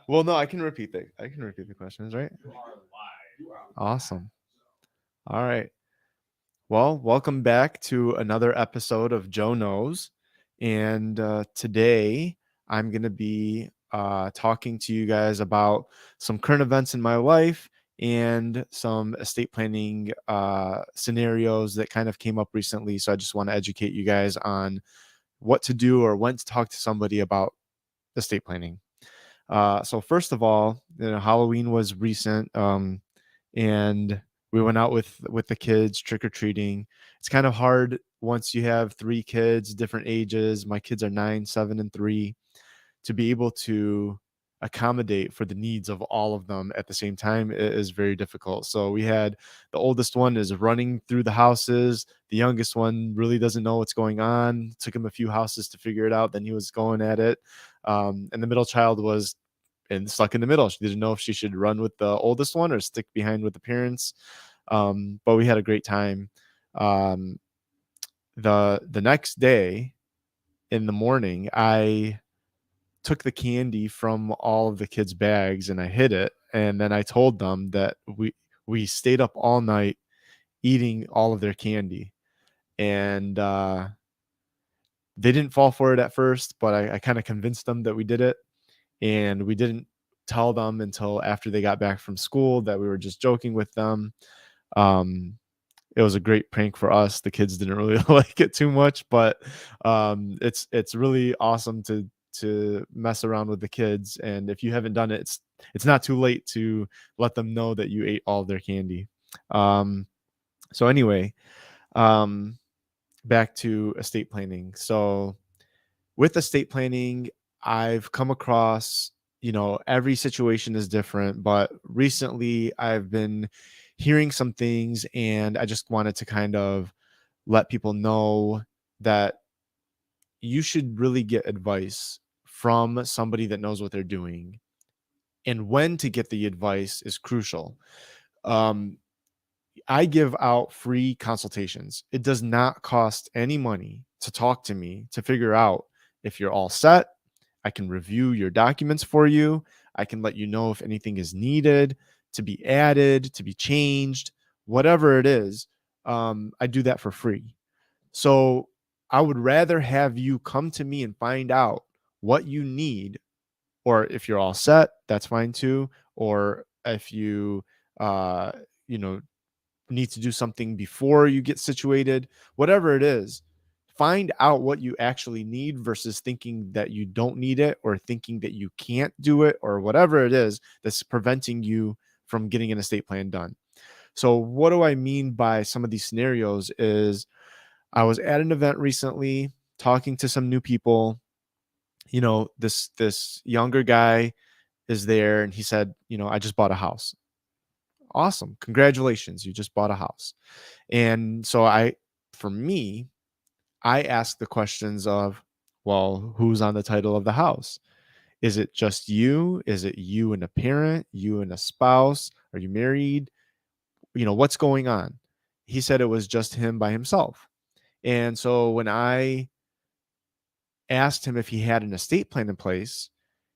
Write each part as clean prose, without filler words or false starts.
Well, no, I can repeat the questions, right? Awesome. All right. Well, welcome back to another episode of Joe Knows. And today I'm going to be talking to you guys about some current events in my life and some estate planning scenarios that kind of came up recently. So I just want to educate you guys on what to do or when to talk to somebody about estate planning. So first of all, Halloween was recent, and we went out with the kids trick or treating. It's kind of hard once you have three kids, different ages. My kids are 9, 7, and 3, to be able to accommodate for the needs of all of them at the same time is very difficult. So we had the oldest one is running through the houses. The youngest one really doesn't know what's going on. It took him a few houses to figure it out. Then he was going at it. And the middle child was stuck in the middle. She didn't know if she should run with the oldest one or stick behind with the parents. But we had a great time. Um, the next day in the morning, I took the candy from all of the kids' bags and I hid it. And then I told them that we stayed up all night eating all of their candy. And they didn't fall for it at first, but I kind of convinced them that we did it. And we didn't tell them until after they got back from school that we were just joking with them. Um, it was a great prank for us. The kids didn't really like it too much, but it's really awesome to mess around with the kids. And if you haven't done it, it's not too late to let them know that you ate all their candy. Um, so anyway, um, back to estate planning. So with estate planning, I've come across, every situation is different, but recently I've been hearing some things and I just wanted to kind of let people know that you should really get advice from somebody that knows what they're doing. And when to get the advice is crucial. Um, I give out free consultations. It does not cost any money to talk to me to figure out if you're all set. I can review your documents for you. I can let you know if anything is needed to be added, to be changed, whatever it is. I do that for free. So I would rather have you come to me and find out what you need, or if you're all set, that's fine too. Or if you, uh, you know, need to do something before you get situated, whatever it is, find out what you actually need versus thinking that you don't need it or thinking that you can't do it or whatever it is that's preventing you from getting an estate plan done. So what do I mean by some of these scenarios is I was at an event recently talking to some new people. This younger guy is there and he said, I just bought a house. Awesome. Congratulations. You just bought a house. And so for me, I ask the questions of, well, who's on the title of the house? Is it just you? Is it you and a parent, you and a spouse? Are you married? What's going on? He said it was just him by himself. And so when I asked him if he had an estate plan in place,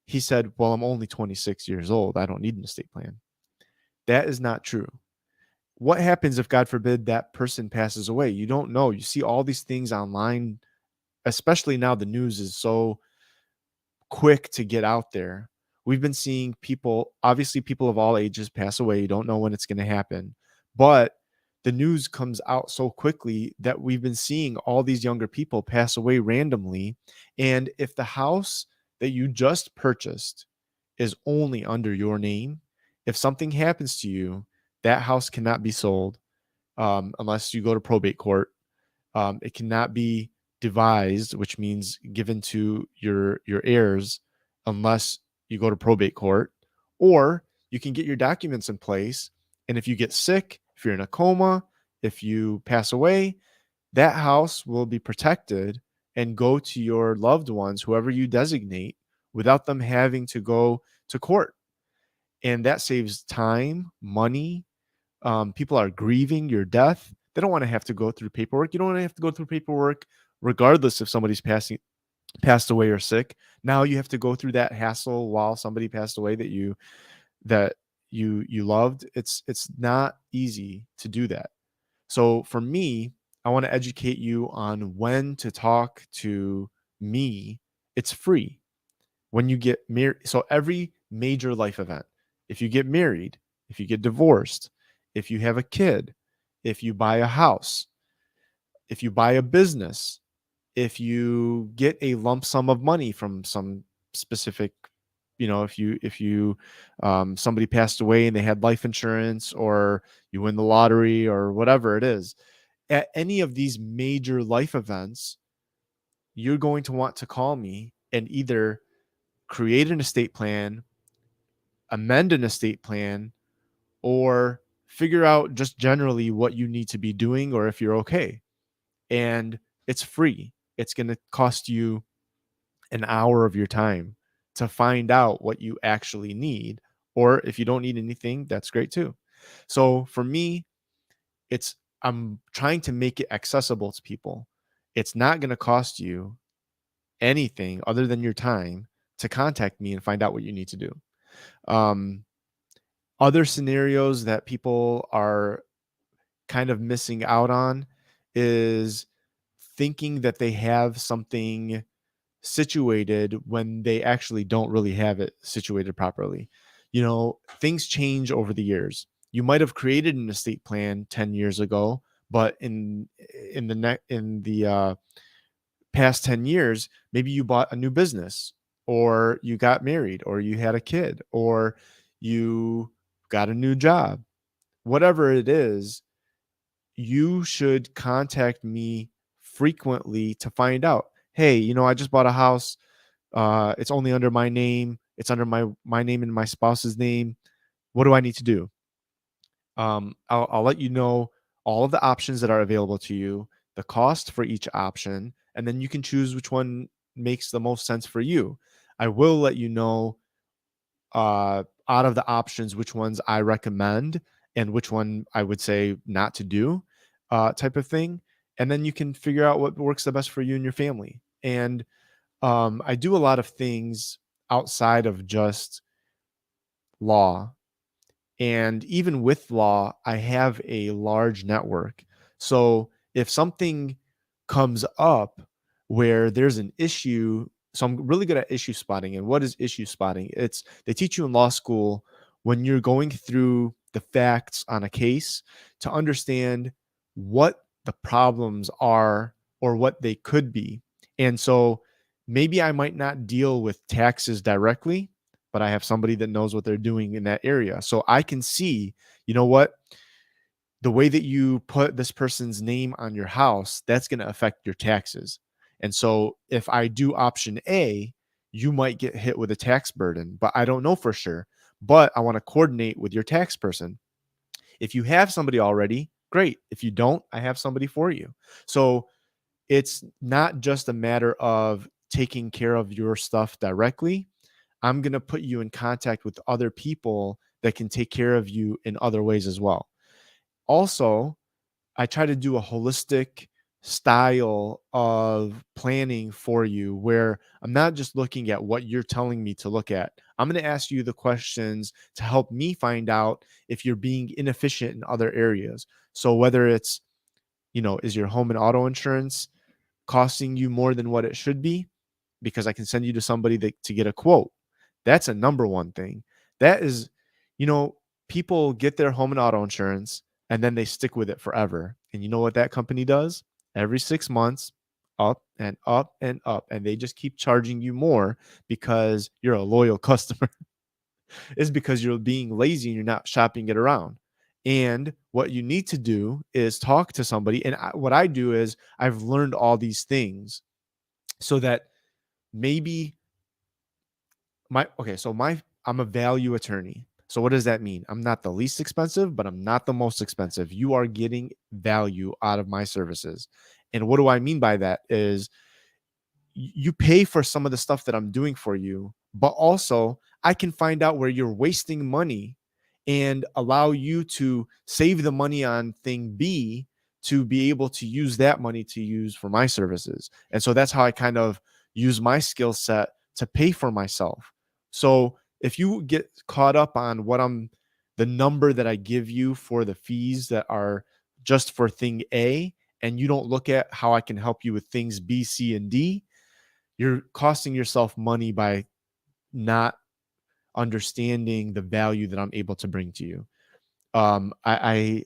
he said, well, I'm only 26 years old. I don't need an estate plan. That is not true. What happens if, God forbid, that person passes away? You don't know. You see all these things online, especially now the news is so quick to get out there. We've been seeing people, obviously people of all ages pass away. You don't know when it's going to happen, but the news comes out so quickly that we've been seeing all these younger people pass away randomly. And if the house that you just purchased is only under your name, if something happens to you, that house cannot be sold unless you go to probate court. It cannot be devised, which means given to your heirs, unless you go to probate court, or you can get your documents in place. And if you get sick, if you're in a coma, if you pass away, that house will be protected and go to your loved ones, whoever you designate, without them having to go to court. And that saves time, money. People are grieving your death. They don't want to have to go through paperwork. You don't want to have to go through paperwork regardless if somebody's passed away or sick. Now you have to go through that hassle while somebody passed away that you loved. It's not easy to do that. So for me, I want to educate you on when to talk to me. It's free when you get married. So every major life event, if you get married, if you get divorced, if you have a kid, if you buy a house, if you buy a business, if you get a lump sum of money from some specific, if you somebody passed away and they had life insurance, or you win the lottery or whatever it is, at any of these major life events, you're going to want to call me and either create an estate plan, amend an estate plan, or figure out just generally what you need to be doing or if you're okay. And it's free. It's going to cost you an hour of your time to find out what you actually need. Or if you don't need anything, that's great too. So for me, it's I'm trying to make it accessible to people. It's not going to cost you anything other than your time to contact me and find out what you need to do. Um, Other scenarios that people are kind of missing out on is thinking that they have something situated when they actually don't really have it situated properly. Things change over the years. You might have created an estate plan 10 years ago, but in the past 10 years, maybe you bought a new business, or you got married, or you had a kid, or you got a new job. Whatever it is, you should contact me frequently to find out, hey, I just bought a house. It's only under my name. It's under my name and my spouse's name. What do I need to do? I'll let you know all of the options that are available to you, the cost for each option, and then you can choose which one makes the most sense for you. I will let you know out of the options which ones I recommend and which one I would say not to do, type of thing. And then you can figure out what works the best for you and your family. And I do a lot of things outside of just law. And even with law, I have a large network. So if something comes up where there's an issue, so I'm really good at issue spotting. And what is issue spotting? They teach you in law school when you're going through the facts on a case to understand what the problems are or what they could be. And so maybe I might not deal with taxes directly, but I have somebody that knows what they're doing in that area. So I can see, you know what, the way that you put this person's name on your house, that's going to affect your taxes. And so if I do option A, you might get hit with a tax burden, but I don't know for sure. But I want to coordinate with your tax person. If you have somebody already, great. If you don't, I have somebody for you. So it's not just a matter of taking care of your stuff directly. I'm going to put you in contact with other people that can take care of you in other ways as well. Also, I try to do a holistic style of planning for you where I'm not just looking at what you're telling me to look at. I'm going to ask you the questions to help me find out if you're being inefficient in other areas. So whether it's, is your home and auto insurance costing you more than what it should be? Because I can send you to somebody to get a quote. That's a number one thing. That is, you know, people get their home and auto insurance and then they stick with it forever. And you know what that company does? Every 6 months, up and up and up. And they just keep charging you more because you're a loyal customer. It's because you're being lazy and you're not shopping it around. And what you need to do is talk to somebody. And what I do is I've learned all these things so that maybe I'm a value attorney. So what does that mean? I'm not the least expensive, but I'm not the most expensive. You are getting value out of my services. And what do I mean by that is you pay for some of the stuff that I'm doing for you, but also I can find out where you're wasting money and allow you to save the money on thing B to be able to use that money to use for my services. And so that's how I kind of use my skill set to pay for myself. So if you get caught up on the number that I give you for the fees that are just for thing A, and you don't look at how I can help you with things B, C, and D, you're costing yourself money by not understanding the value that I'm able to bring to you. I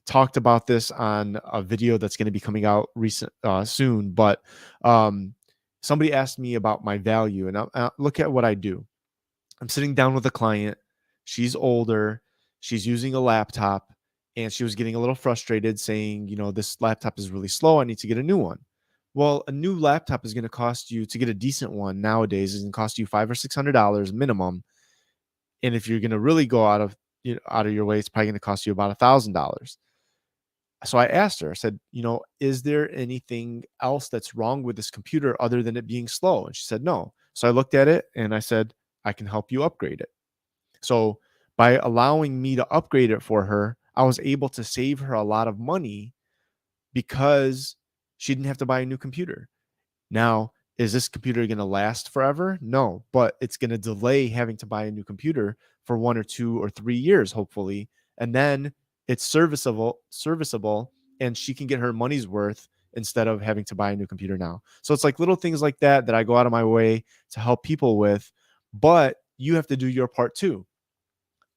talked about this on a video that's going to be coming out soon, but um, somebody asked me about my value, and look at what I do. I'm sitting down with a client. She's older. She's using a laptop, and she was getting a little frustrated, saying, this laptop is really slow. I need to get a new one. Well, a new laptop is going to cost you to get a decent one nowadays is going to cost you $500 or $600 minimum. And if you're going to really go out of your way, it's probably going to cost you about $1,000. So I asked her, I said, is there anything else that's wrong with this computer other than it being slow? And she said, no. So I looked at it and I said, I can help you upgrade it. So by allowing me to upgrade it for her, I was able to save her a lot of money because she didn't have to buy a new computer. Now, is this computer going to last forever? No, but it's going to delay having to buy a new computer for 1 or 2 or 3 years, hopefully. And then it's serviceable, and she can get her money's worth instead of having to buy a new computer now. So it's like little things like that I go out of my way to help people with, but you have to do your part too.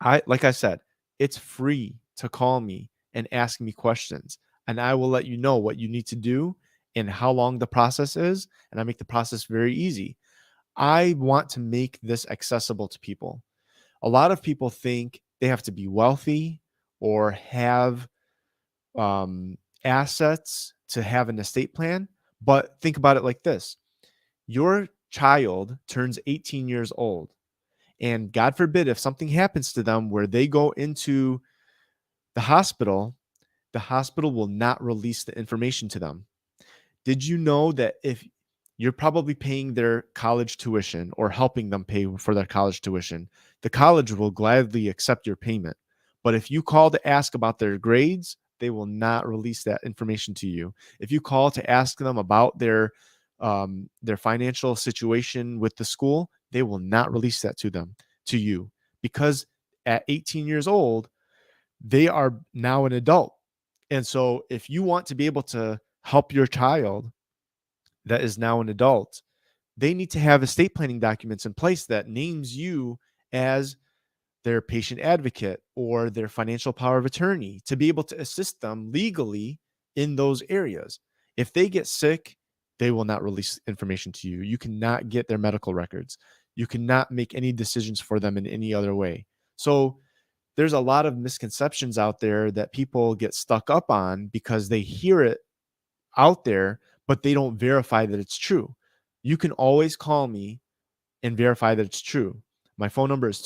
Like I said, it's free to call me and ask me questions, and I will let you know what you need to do and how long the process is, and I make the process very easy. I want to make this accessible to people. A lot of people think they have to be wealthy or have assets to have an estate plan, but think about it like this. Your child turns 18 years old, and God forbid if something happens to them where they go into the hospital will not release the information to them. Did you know that if you're probably paying their college tuition or helping them pay for their college tuition, the college will gladly accept your payment. But if you call to ask about their grades, they will not release that information to you. If you call to ask them about their financial situation with the school, they will not release that to you, because at 18 years old, they are now an adult. And so if you want to be able to help your child that is now an adult, they need to have estate planning documents in place that names you as their patient advocate or their financial power of attorney to be able to assist them legally in those areas. If they get sick, they will not release information to you. You cannot get their medical records. You cannot make any decisions for them in any other way. So there's a lot of misconceptions out there that people get stuck up on because they hear it out there, but they don't verify that it's true. You can always call me and verify that it's true. My phone number is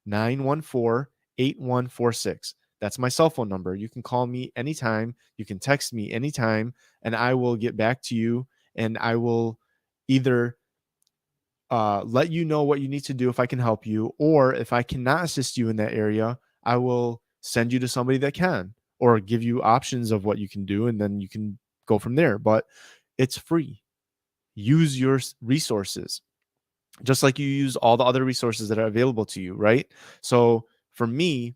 248-914-8146. That's my cell phone number. You can call me anytime. You can text me anytime, and I will get back to you, and I will either let you know what you need to do if I can help you, or if I cannot assist you in that area, I will send you to somebody that can, or give you options of what you can do, and then you can go from there. But it's free. Use your resources just like you use all the other resources that are available to you, right? So for me,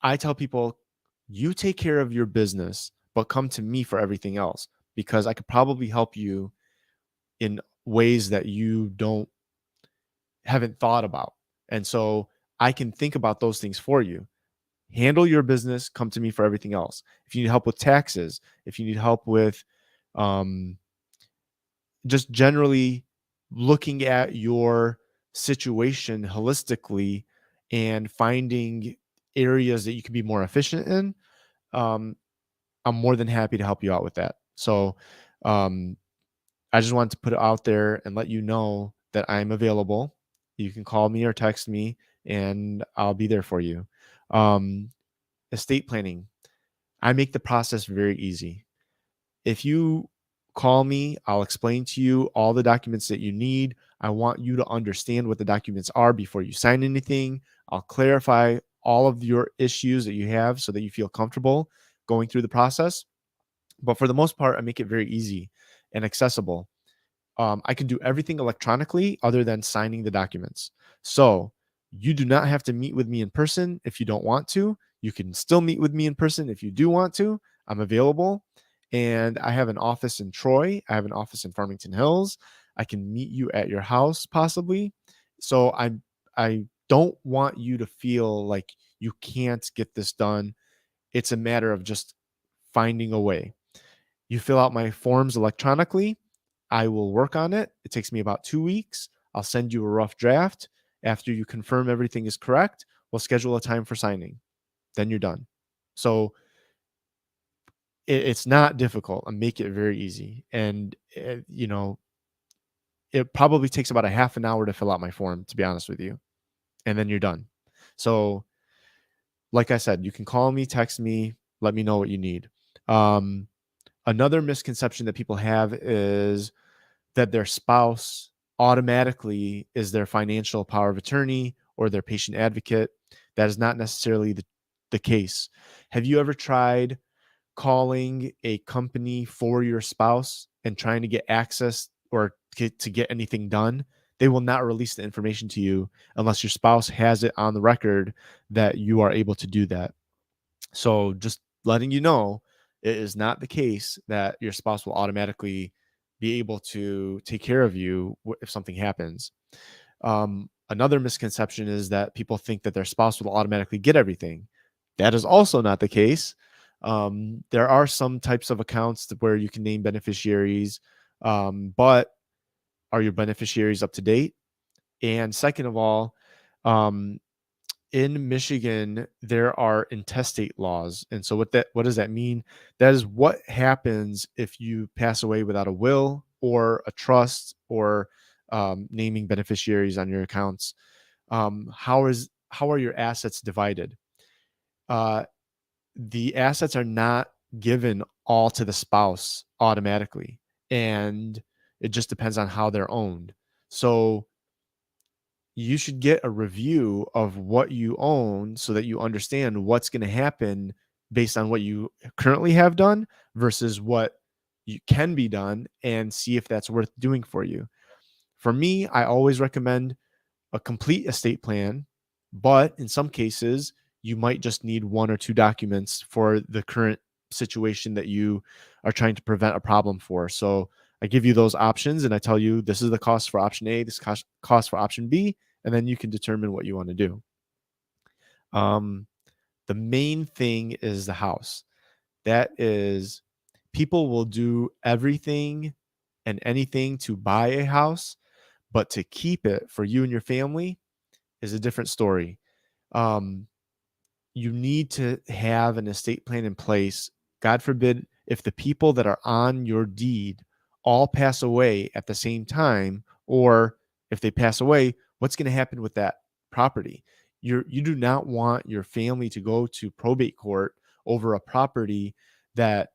I tell people, you take care of your business, but come to me for everything else, because I could probably help you in ways that you haven't thought about. And so I can think about those things for you. Handle your business, come to me for everything else. If you need help with taxes, if you need help with um, just generally looking at your situation holistically and finding areas that you can be more efficient in, um, I'm more than happy to help you out with that. So um, I just wanted to put it out there and let you know that I'm available. You can call me or text me, and I'll be there for you. Um, Estate planning, I make the process very easy. If you call me, I'll explain to you all the documents that you need. I want you to understand what the documents are before you sign anything. I'll clarify all of your issues that you have so that you feel comfortable going through the process. But for the most part, I make it very easy and accessible. I can do everything electronically other than signing the documents. So you do not have to meet with me in person if you don't want to. You can still meet with me in person if you do want to. I'm available. And I have an office in Troy. I have an office in Farmington Hills. I can meet you at your house possibly. So I don't want you to feel like you can't get this done. It's a matter of just finding a way. You fill out my forms electronically. I will work on it. It takes me about 2 weeks. I'll send you a rough draft. After you confirm everything is correct, we'll schedule a time for signing. Then you're done. So it's not difficult. I make it very easy. And, it probably takes about a half an hour to fill out my form, to be honest with you. And then you're done. So, like I said, you can call me, text me, let me know what you need. Um, Another misconception that people have is that their spouse automatically is their financial power of attorney or their patient advocate. That is not necessarily the case. Have you ever tried calling a company for your spouse and trying to get access or to get anything done? They will not release the information to you unless your spouse has it on the record that you are able to do that. So just letting you know, it is not the case that your spouse will automatically be able to take care of you if something happens. Another misconception is that people think that their spouse will automatically get everything. That is also not the case. There are some types of accounts where you can name beneficiaries, but are your beneficiaries up to date? And second of all, um, in Michigan, there are intestate laws. And so what does that mean? That is what happens if you pass away without a will or a trust or naming beneficiaries on your accounts. How are your assets divided? Uh, the assets are not given all to the spouse automatically, and it just depends on how they're owned. So you should get a review of what you own so that you understand what's going to happen based on what you currently have done versus what you can be done, and see if that's worth doing for you. For me, I always recommend a complete estate plan, but in some cases, you might just need one or two documents for the current situation that you are trying to prevent a problem for. So I give you those options and I tell you this is the cost for option A, this cost for option B, and then you can determine what you want to do. Um, the main thing is the house. That is, people will do everything and anything to buy a house, but to keep it for you and your family is a different story. Um, you need to have an estate plan in place. God forbid if the people that are on your deed all pass away at the same time, or if they pass away, what's going to happen with that property? You do not want your family to go to probate court over a property that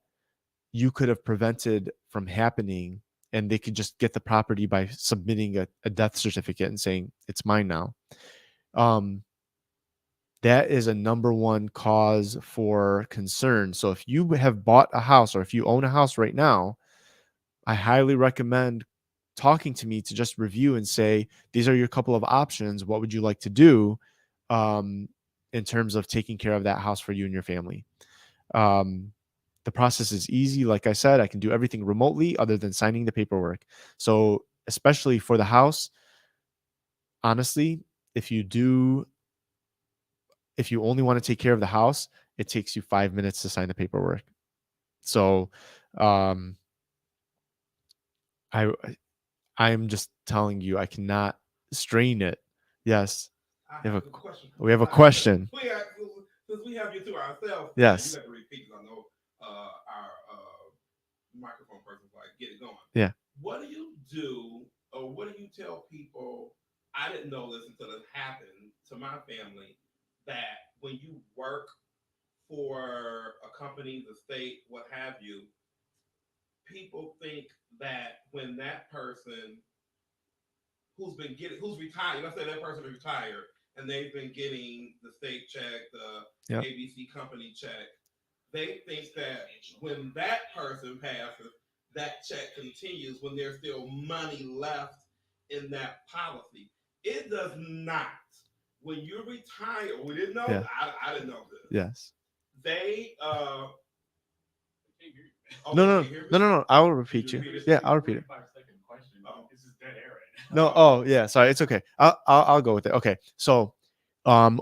you could have prevented from happening, and they could just get the property by submitting a death certificate and saying it's mine now. Um, that is a number one cause for concern. So if you have bought a house or if you own a house right now, I highly recommend talking to me to just review and say, these are your couple of options. What would you like to do um, in terms of taking care of that house for you and your family? Um, the process is easy. Like I said, I can do everything remotely other than signing the paperwork. So especially for the house, honestly, if you do if you only want to take care of the house, it takes you 5 minutes to sign the paperwork. So, um, I I'm just telling you, I cannot strain it. Yes, I we have have a question for we you. have a question. We have, since we have you to ourselves, and you Yes. have to repeat because I know our microphone person like get it going. Yeah. What do you do, or what do you tell people? I didn't know this until it happened to my family. That when you work for a company, the state, what have you, people think that when that person who's retired, let's say that person is retired and they've been getting the state check, the Yep. ABC company check, they think that when that person passes, that check continues when there's still money left in that policy. It does not. When you retire, we didn't know. Yeah. I didn't know this. Yes. They oh, No, they no, can't hear me. no, no, no. I will repeat you. Yeah, I'll repeat it. Oh, No. Oh, yeah. Sorry. It's okay. I'll go with it. Okay. So,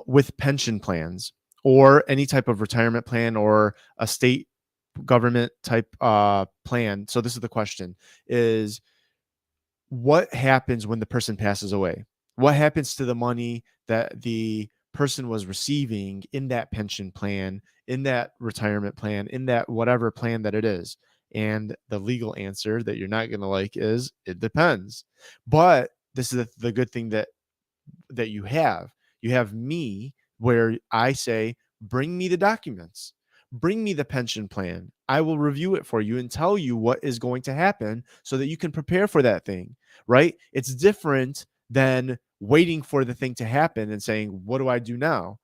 with pension plans or any type of retirement plan or a state government type plan. So this is the question: is what happens when the person passes away? What happens to the money that the person was receiving in that pension plan, in that retirement plan, in that whatever plan that it is? And the legal answer that you're not going to like is it depends. But this is the good thing that you have me, where I say, bring me the documents, bring me the pension plan, I will review it for you and tell you what is going to happen so that you can prepare for that thing. Right? It's different than waiting for the thing to happen and saying, what do I do now?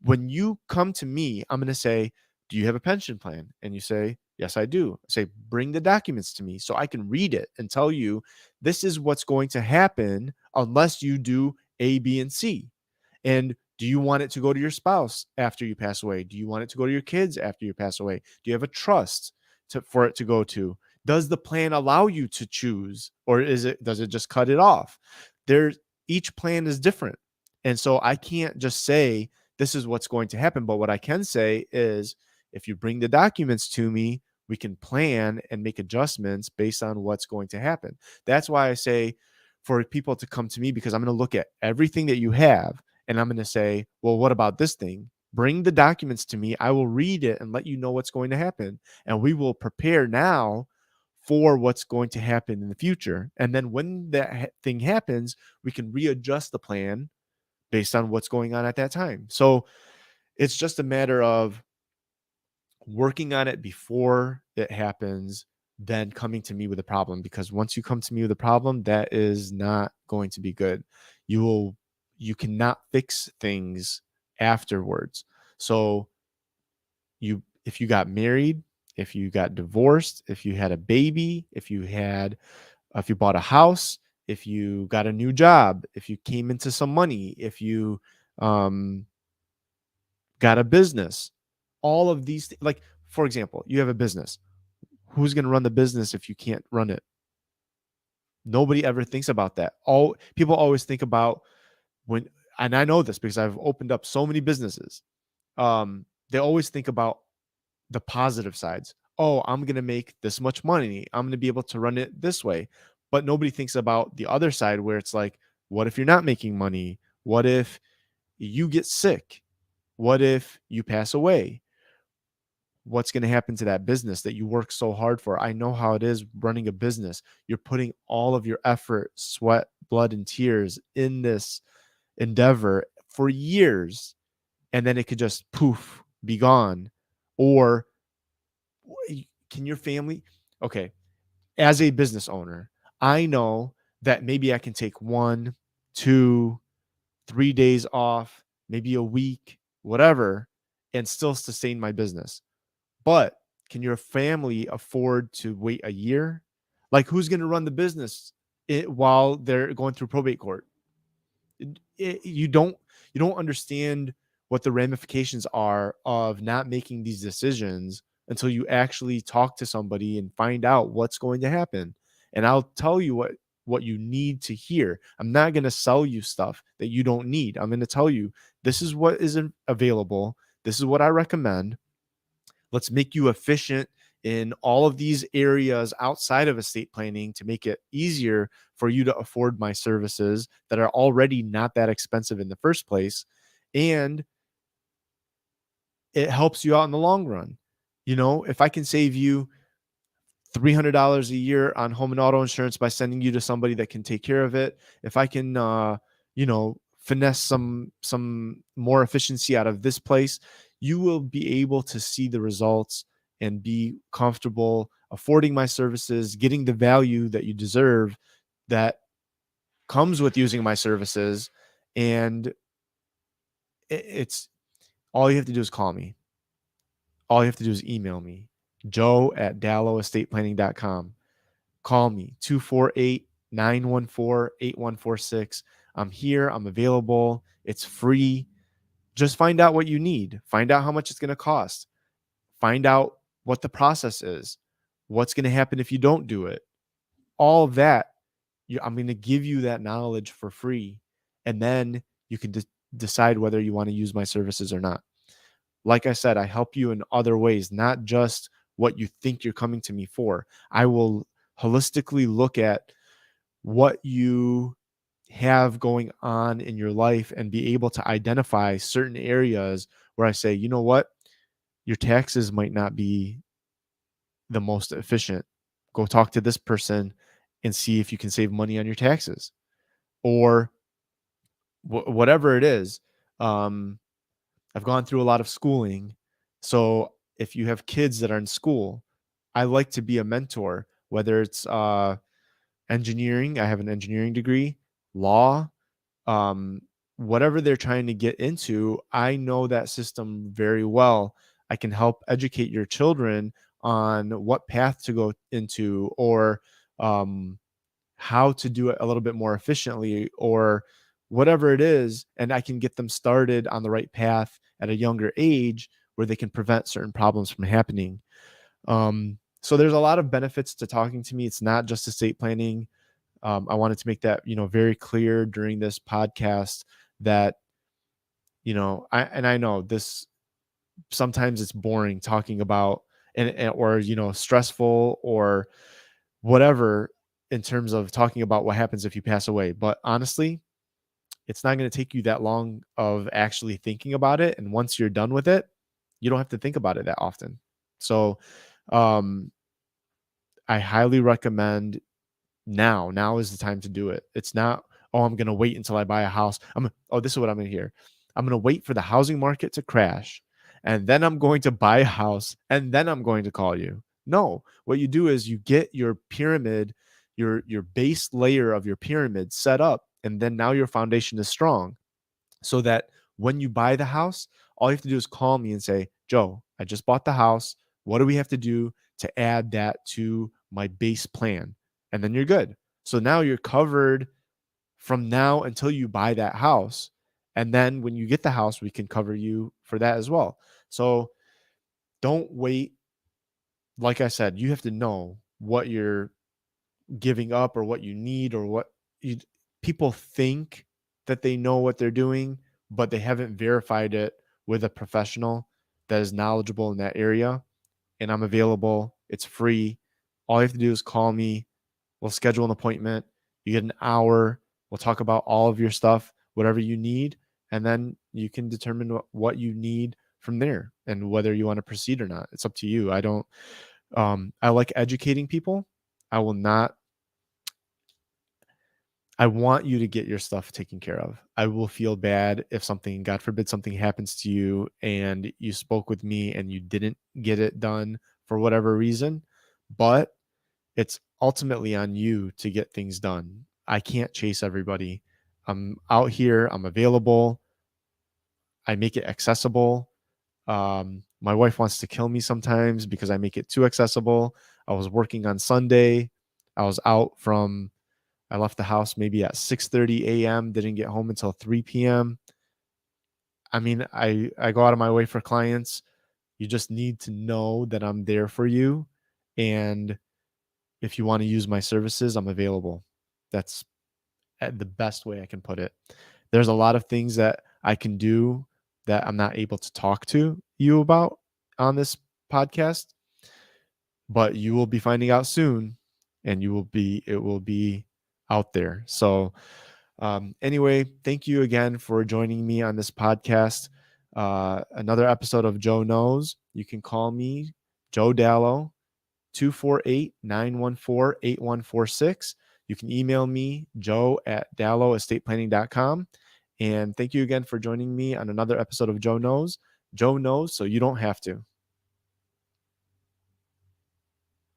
When you come to me, I'm going to say, do you have a pension plan? And you say, yes, I do. I say, bring the documents to me so I can read it and tell you this is what's going to happen unless you do A, B, and C. And do you want it to go to your spouse after you pass away? Do you want it to go to your kids after you pass away? Do you have a trust for it to go to? Does the plan allow you to choose, or does it just cut it off? There's Each plan is different. And so I can't just say this is what's going to happen. But what I can say is if you bring the documents to me, we can plan and make adjustments based on what's going to happen. That's why I say for people to come to me, because I'm going to look at everything that you have and I'm going to say, well, what about this thing? Bring the documents to me. I will read it and let you know what's going to happen. And we will prepare now for what's going to happen in the future. And then when that thing happens, we can readjust the plan based on what's going on at that time. So it's just a matter of working on it before it happens, then coming to me with a problem. Because once you come to me with a problem, that is not going to be good. You cannot fix things afterwards. So if you got married, if you got divorced, if you had a baby, if you bought a house, if you got a new job, if you came into some money, if you um got a business, all of these like for example, you have a business. Who's going to run the business if you can't run it? Nobody ever thinks about that. All people always think about when, and I know this because I've opened up so many businesses. They always think about the positive sides. Oh, I'm going to make this much money. I'm going to be able to run it this way. But nobody thinks about the other side where it's like, what if you're not making money? What if you get sick? What if you pass away? What's going to happen to that business that you work so hard for? I know how it is running a business. You're putting all of your effort, sweat, blood, and tears in this endeavor for years, and then it could just poof, be gone. Or can your family, okay, as a business owner, I know that maybe I can take 1, 2, 3 days off, maybe a week, whatever, and still sustain my business. But can your family afford to wait a year? Like, who's going to run the business while they're going through probate court? You don't understand what the ramifications are of not making these decisions until you actually talk to somebody and find out what's going to happen. And I'll tell you what you need to hear. I'm not going to sell you stuff that you don't need. I'm going to tell you this is what is available. This is what I recommend. Let's make you efficient in all of these areas outside of estate planning to make it easier for you to afford my services that are already not that expensive in the first place. And it helps you out in the long run. If I can save you $300 a year on home and auto insurance by sending you to somebody that can take care of it, if I can finesse some more efficiency out of this place, you will be able to see the results and be comfortable affording my services, getting the value that you deserve that comes with using my services. And it's all you have to do is call me. All you have to do is email me. joe@dalloestateplanning.com. Call me 248-914-8146. I'm here. I'm available. It's free. Just find out what you need. Find out how much it's going to cost. Find out what the process is. What's going to happen if you don't do it. All of that, I'm going to give you that knowledge for free. And then you can decide whether you want to use my services or not. Like I said, I help you in other ways, not just what you think you're coming to me for. I will holistically look at what you have going on in your life and be able to identify certain areas where I say, you know what, your taxes might not be the most efficient. Go talk to this person and see if you can save money on your taxes, or whatever it is. I've gone through a lot of schooling. So if you have kids that are in school, I like to be a mentor, whether it's engineering, I have an engineering degree, law, um, whatever they're trying to get into, I know that system very well. I can help educate your children on what path to go into, or um, how to do it a little bit more efficiently, or whatever it is. And I can get them started on the right path at a younger age where they can prevent certain problems from happening. So there's a lot of benefits to talking to me. It's not just estate planning. I wanted to make that, very clear during this podcast that, I know this, sometimes it's boring talking about, or, stressful or whatever, in terms of talking about what happens if you pass away. But honestly, it's not going to take you that long of actually thinking about it. And once you're done with it, you don't have to think about it that often. So, um, I highly recommend now. Now is the time to do it. It's not, oh, I'm going to wait until I buy a house. This is what I'm going to hear. I'm going to wait for the housing market to crash, and then I'm going to buy a house, and then I'm going to call you. No, what you do is you get your pyramid, your base layer of your pyramid set up, and then now your foundation is strong, so that when you buy the house, all you have to do is call me and say, Joe, I just bought the house. What do we have to do to add that to my base plan? And then you're good. So now you're covered from now until you buy that house. And then when you get the house, we can cover you for that as well. So don't wait. Like I said, you have to know what you're giving up, or what you need, or what you, people think that they know what they're doing, but they haven't verified it with a professional that is knowledgeable in that area. And I'm available. It's free. All you have to do is call me. We'll schedule an appointment. You get an hour. We'll talk about all of your stuff, whatever you need, and then you can determine what you need from there and whether you want to proceed or not. It's up to you. I like educating people. I will not I want you to get your stuff taken care of. I will feel bad if something, God forbid, something happens to you and you spoke with me and you didn't get it done for whatever reason, but it's ultimately on you to get things done. I can't chase everybody. I'm out here, I'm available, I make it accessible. My wife wants to kill me sometimes because I make it too accessible. I was working on Sunday. I was out from I left the house maybe at 6:30 a.m., didn't get home until 3 p.m. I mean, I go out of my way for clients. You just need to know that I'm there for you. And if you want to use my services, I'm available. That's the best way I can put it. There's a lot of things that I can do that I'm not able to talk to you about on this podcast, but you will be finding out soon, and it will be out there. So, anyway, thank you again for joining me on this podcast. Another episode of Joe Knows. You can call me Joe Dallo, 248-914-8146. You can email me, joe@dalloestateplanning.com. And thank you again for joining me on another episode of Joe Knows. Joe knows, so you don't have to.